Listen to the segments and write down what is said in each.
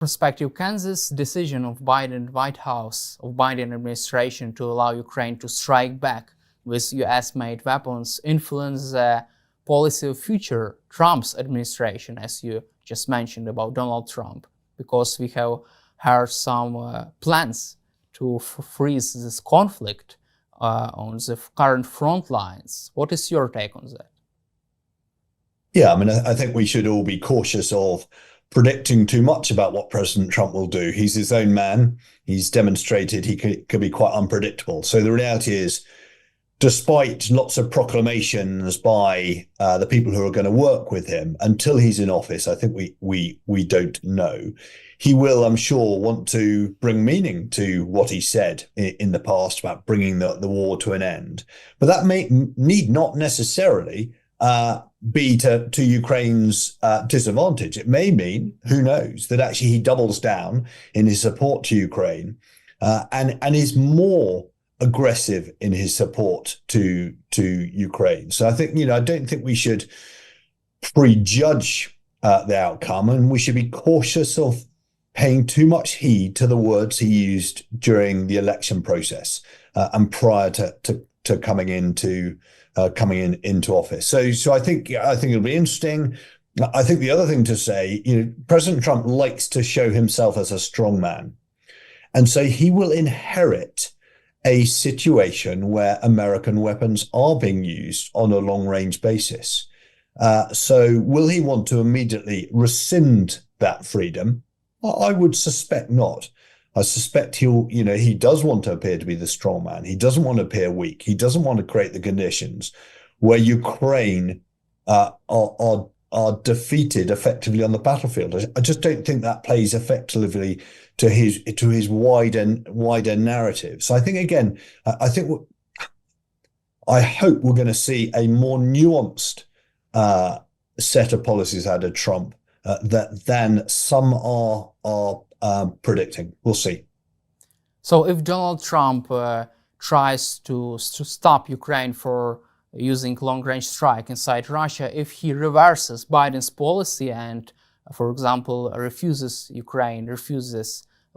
perspective, can this decision of Biden White House, of Biden administration to allow Ukraine to strike back with US-made weapons influence the policy of future Trump's administration, as you just mentioned about Donald Trump? Because we have heard some plans to freeze this conflict on the current front lines. What is your take on that? Yeah, I mean, I think we should all be cautious of predicting too much about what President Trump will do. He's his own man. He's demonstrated he could be quite unpredictable. So the reality is, despite lots of proclamations by the people who are going to work with him, until he's in office, I think we don't know. He will, I'm sure, want to bring meaning to what he said in the past about bringing the war to an end. But that need not necessarily be to Ukraine's disadvantage. It may mean, who knows, that actually he doubles down in his support to Ukraine and is more aggressive in his support to Ukraine. So I think, I don't think we should prejudge the outcome, and we should be cautious of paying too much heed to the words he used during the election process and prior to coming into office. So I think it'll be interesting. I think the other thing to say, President Trump likes to show himself as a strong man, and so he will inherit a situation where American weapons are being used on a long-range basis. So will he want to immediately rescind that freedom? I would suspect not. I suspect he does want to appear to be the strong man. He doesn't want to appear weak. He doesn't want to create the conditions where Ukraine are defeated effectively on the battlefield. I just don't think that plays effectively to his wider narrative. So I think, again, I hope we're going to see a more nuanced set of policies out of Trump than some are predicting. We'll see. So if Donald Trump tries to stop Ukraine for using long-range strike inside Russia, if he reverses Biden's policy and, for example, refuses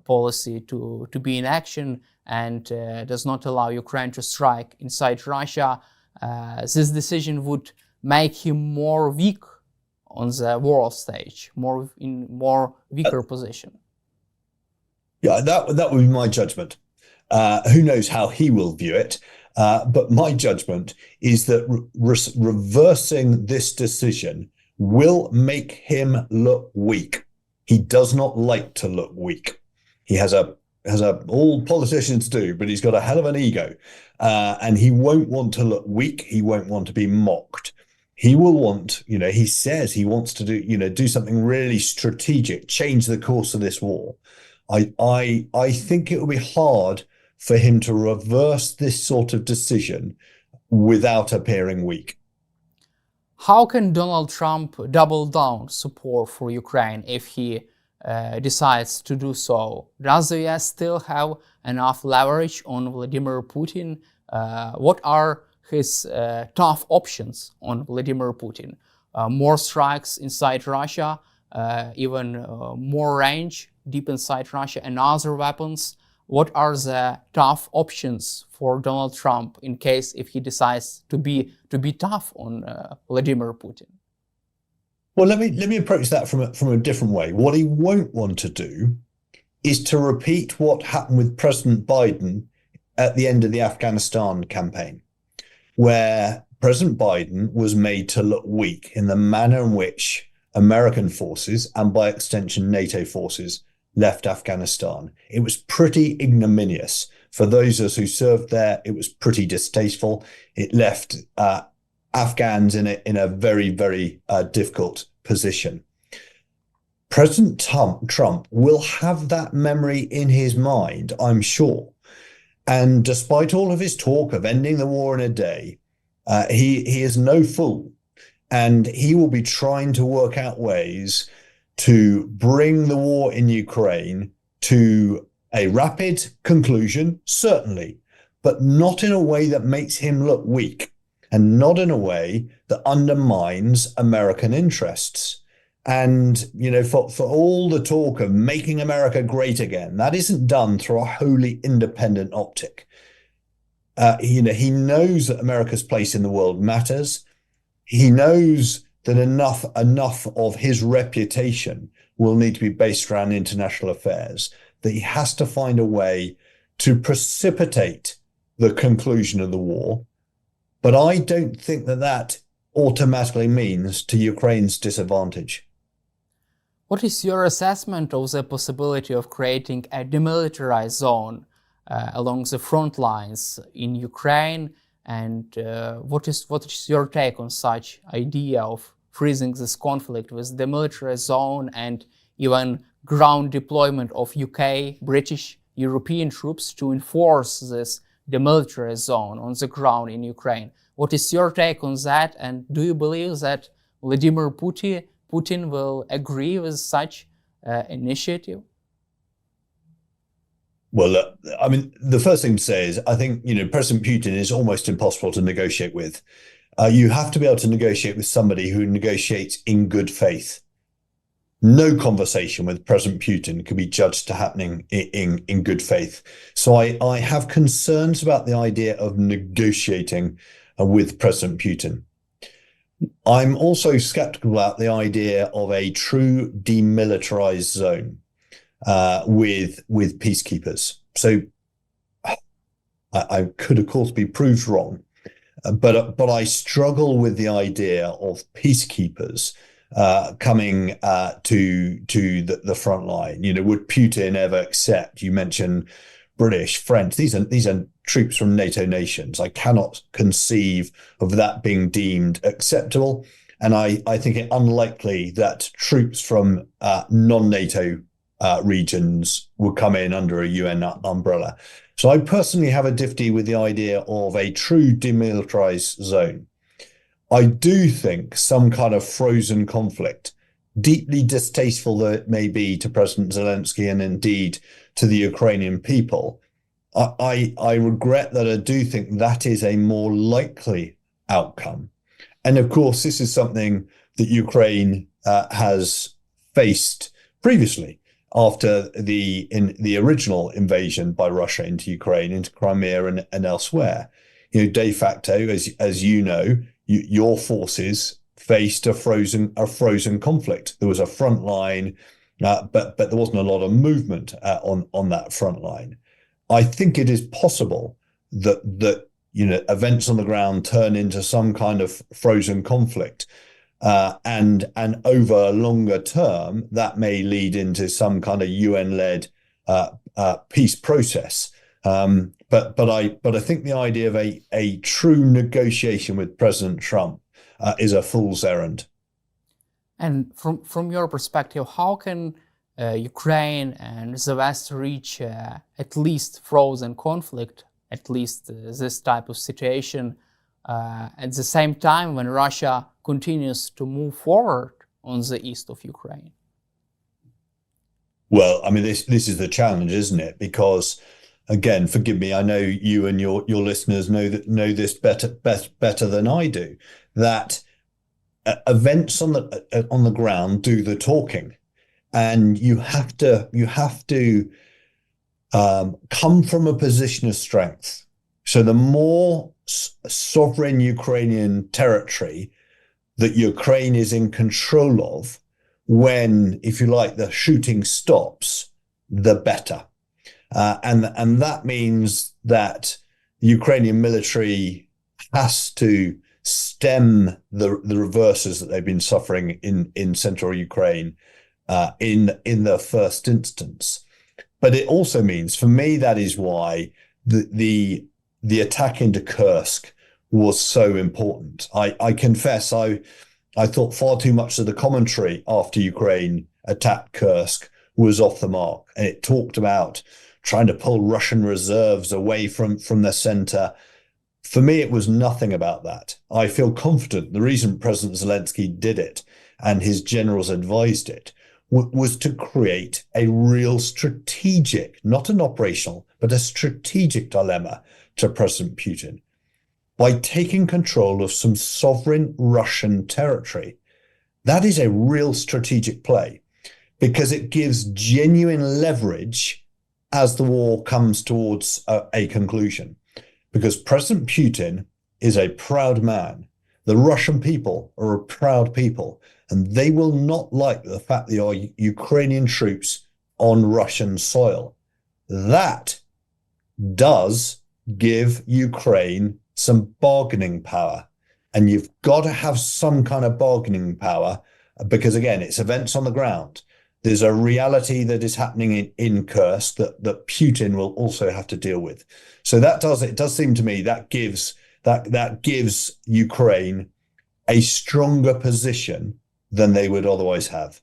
policy to be in action and does not allow Ukraine to strike inside Russia, this decision would make him more weak on the world stage, more weaker position. Yeah, that would be my judgment. Who knows how he will view it? But my judgment is that reversing this decision will make him look weak. He does not like to look weak. He has all politicians do, but he's got a hell of an ego, and he won't want to look weak. He won't want to be mocked. He will want, he says he wants to do something really strategic, change the course of this war. I think it will be hard for him to reverse this sort of decision without appearing weak. How can Donald Trump double down support for Ukraine if he decides to do so? Does the US still have enough leverage on Vladimir Putin? What are his tough options on Vladimir Putin? More strikes inside Russia, even more range deep inside Russia, and other weapons. What are the tough options for Donald Trump in case if he decides to be tough on Vladimir Putin? Well, let me approach that from a different way. What he won't want to do is to repeat what happened with President Biden at the end of the Afghanistan campaign, where President Biden was made to look weak in the manner in which American forces, and by extension NATO forces, left Afghanistan. It was pretty ignominious. For those of us who served there, it was pretty distasteful. It left Afghans in a very, very difficult position. President Trump will have that memory in his mind, I'm sure. And despite all of his talk of ending the war in a day, he is no fool. And he will be trying to work out ways to bring the war in Ukraine to a rapid conclusion, certainly, but not in a way that makes him look weak and not in a way that undermines American interests. And, for all the talk of making America great again, that isn't done through a wholly independent optic. He knows that America's place in the world matters. He knows that enough of his reputation will need to be based around international affairs, that he has to find a way to precipitate the conclusion of the war. But I don't think that automatically means to Ukraine's disadvantage. What is your assessment of the possibility of creating a demilitarized zone along the front lines in Ukraine? And what is your take on such idea of freezing this conflict with demilitarized zone and even ground deployment of UK, British, European troops to enforce this demilitarized zone on the ground in Ukraine? What is your take on that? And do you believe that Vladimir Putin will agree with such initiative? Well, I mean, the first thing to say is I think, President Putin is almost impossible to negotiate with. You have to be able to negotiate with somebody who negotiates in good faith. No conversation with President Putin can be judged to happening in good faith. So I have concerns about the idea of negotiating with President Putin. I'm also skeptical about the idea of a true demilitarized zone with peacekeepers. So I could, of course, be proved wrong, but I struggle with the idea of peacekeepers coming to the front line. Would Putin ever accept? You mentioned British, French. These are troops from NATO nations. I cannot conceive of that being deemed acceptable, and I think it unlikely that troops from non-NATO regions would come in under a UN umbrella. So I personally have a difficulty with the idea of a true demilitarized zone. I do think some kind of frozen conflict, deeply distasteful though it may be to President Zelensky and indeed to the Ukrainian people, I regret that I do think that is a more likely outcome. And of course, this is something that Ukraine has faced previously after the original invasion by Russia into Ukraine, into Crimea and elsewhere. De facto, as you know, your forces faced a frozen conflict. There was a front line, but there wasn't a lot of movement on that front line. I think it is possible that events on the ground turn into some kind of frozen conflict, and over a longer term that may lead into some kind of UN-led peace process. But I think the idea of a true negotiation with President Trump is a fool's errand. And from your perspective, how can Ukraine and the West reach at least frozen conflict, at least this type of situation, at the same time when Russia continues to move forward on the east of Ukraine? Well, I mean, this is the challenge, isn't it? Because, again, forgive me, I know you and your listeners know this better than I do, that events on the ground do the talking, and you have to come from a position of strength. So the more sovereign Ukrainian territory that Ukraine is in control of, when, if you like, the shooting stops, the better. And that means that the Ukrainian military has to stem the reverses that they've been suffering in central Ukraine in the first instance. But it also means, for me, that is why the attack into Kursk was so important. I confess I thought far too much of the commentary after Ukraine attacked Kursk was off the mark. And it talked about trying to pull Russian reserves away from the center. For me, it was nothing about that. I feel confident the reason President Zelensky did it and his generals advised it was to create a real strategic, not an operational, but a strategic dilemma to President Putin. By taking control of some sovereign Russian territory, That is a real strategic play because it gives genuine leverage as the war comes towards a conclusion. Because President Putin is a proud man. The Russian people are a proud people, and they will not like the fact that there are Ukrainian troops on Russian soil. That does give Ukraine some bargaining power. And you've got to have some kind of bargaining power because, again, it's events on the ground. There's a reality that is happening in Kursk that Putin will also have to deal with. So it does seem to me that gives Ukraine a stronger position than they would otherwise have.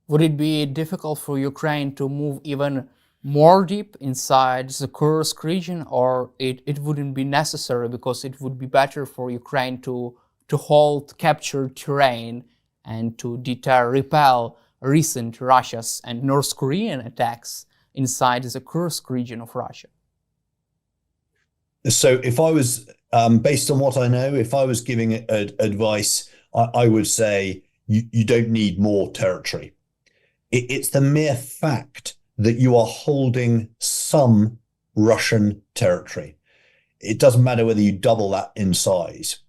Would it be difficult for Ukraine to move even more deep inside the Kursk region, or it wouldn't be necessary because it would be better for Ukraine to hold captured terrain and to repel recent Russia's and North Korean attacks inside the Kursk region of Russia? So if I was, based on what I know, if I was giving advice, I would say you don't need more territory. It's the mere fact that you are holding some Russian territory. It doesn't matter whether you double that in size.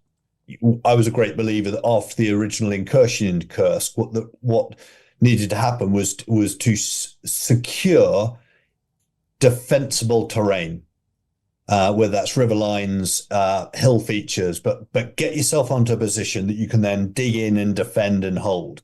I was a great believer that after the original incursion into Kursk, what needed to happen was to secure defensible terrain, whether that's river lines, hill features, but get yourself onto a position that you can then dig in and defend and hold.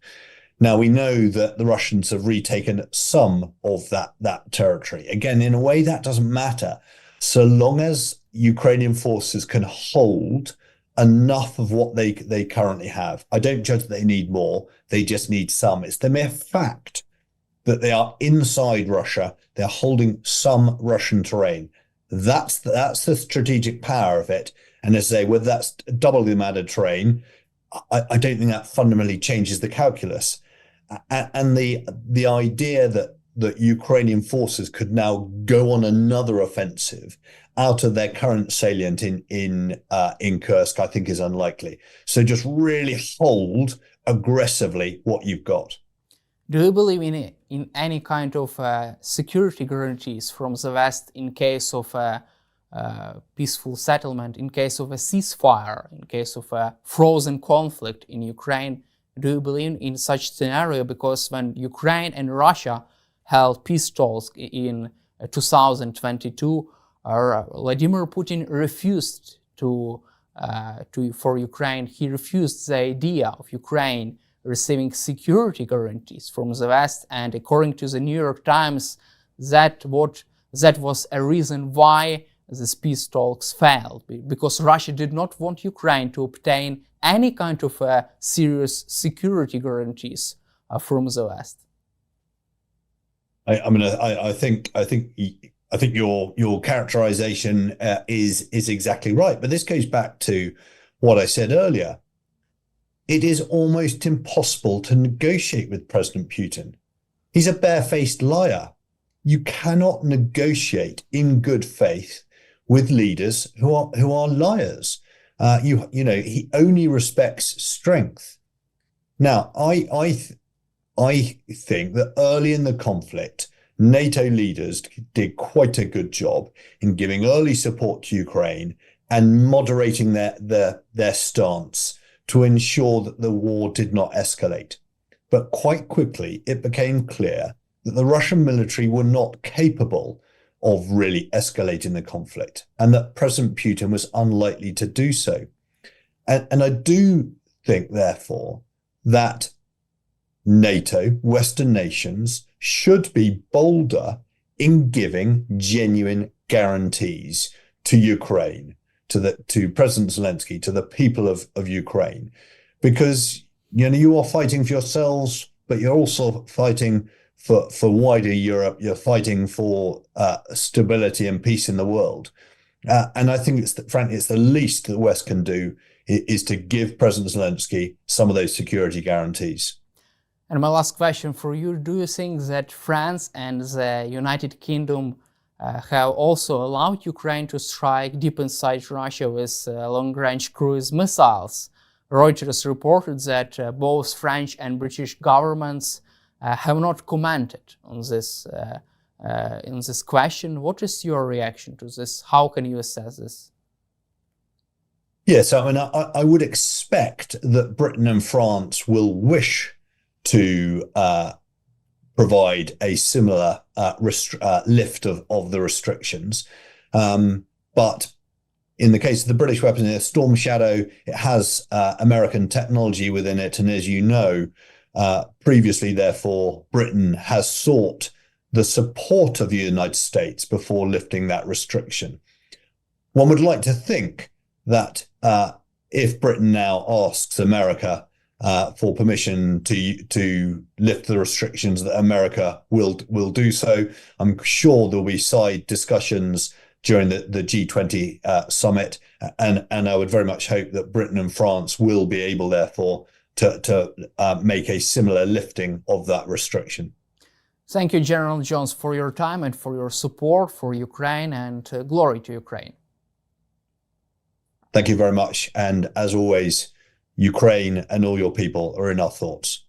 Now, we know that the Russians have retaken some of that territory. Again, in a way, that doesn't matter. So long as Ukrainian forces can hold enough of what they currently have. I don't judge that they need more. They just need some. It's the mere fact that they are inside Russia. They're holding some Russian terrain. That's the strategic power of it. And as I say, whether that's double the amount of terrain, I don't think that fundamentally changes the calculus. And the idea that Ukrainian forces could now go on another offensive out of their current salient in Kursk, I think is unlikely. So just really hold aggressively what you've got. Do you believe in any kind of security guarantees from the West in case of a peaceful settlement, in case of a ceasefire, in case of a frozen conflict in Ukraine? Do you believe in such scenario? Because when Ukraine and Russia held peace talks in 2022, Vladimir Putin refused for Ukraine. He refused the idea of Ukraine receiving security guarantees from the West, and according to the New York Times, that was a reason why these peace talks failed, because Russia did not want Ukraine to obtain any kind of serious security guarantees from the West. I think your characterization is exactly right, but this goes back to what I said earlier. It is almost impossible to negotiate with President Putin. He's a barefaced liar. You cannot negotiate in good faith with leaders who are liars. He only respects strength. Now, I think that early in the conflict, NATO leaders did quite a good job in giving early support to Ukraine and moderating their stance to ensure that the war did not escalate. But quite quickly, it became clear that the Russian military were not capable of really escalating the conflict, and that President Putin was unlikely to do so. And I do think, therefore, that NATO, Western nations, should be bolder in giving genuine guarantees to Ukraine, to President Zelensky, to the people of Ukraine, because you are fighting for yourselves, but you're also fighting for wider Europe. You're fighting for stability and peace in the world, and I think frankly it's the least that the West can do is to give President Zelensky some of those security guarantees. And my last question for you: do you think that France and the United Kingdom have also allowed Ukraine to strike deep inside Russia with long-range cruise missiles, Reuters reported that both French and British governments have not commented on this in this question. What is your reaction to this? How can you assess this? Yes, I mean, I would expect that Britain and France will wish to provide a similar lift of the restrictions. But in the case of the British weapons, Storm Shadow, it has American technology within it. And as you know, previously, therefore, Britain has sought the support of the United States before lifting that restriction. One would like to think that if Britain now asks America for permission to lift the restrictions, that America will do so. I'm sure there'll be side discussions during the G20 summit, and I would very much hope that Britain and France will be able, therefore, to make a similar lifting of that restriction. Thank you, General Jones, for your time and for your support for Ukraine, and glory to Ukraine. Thank you very much. And as always, Ukraine and all your people are in our thoughts.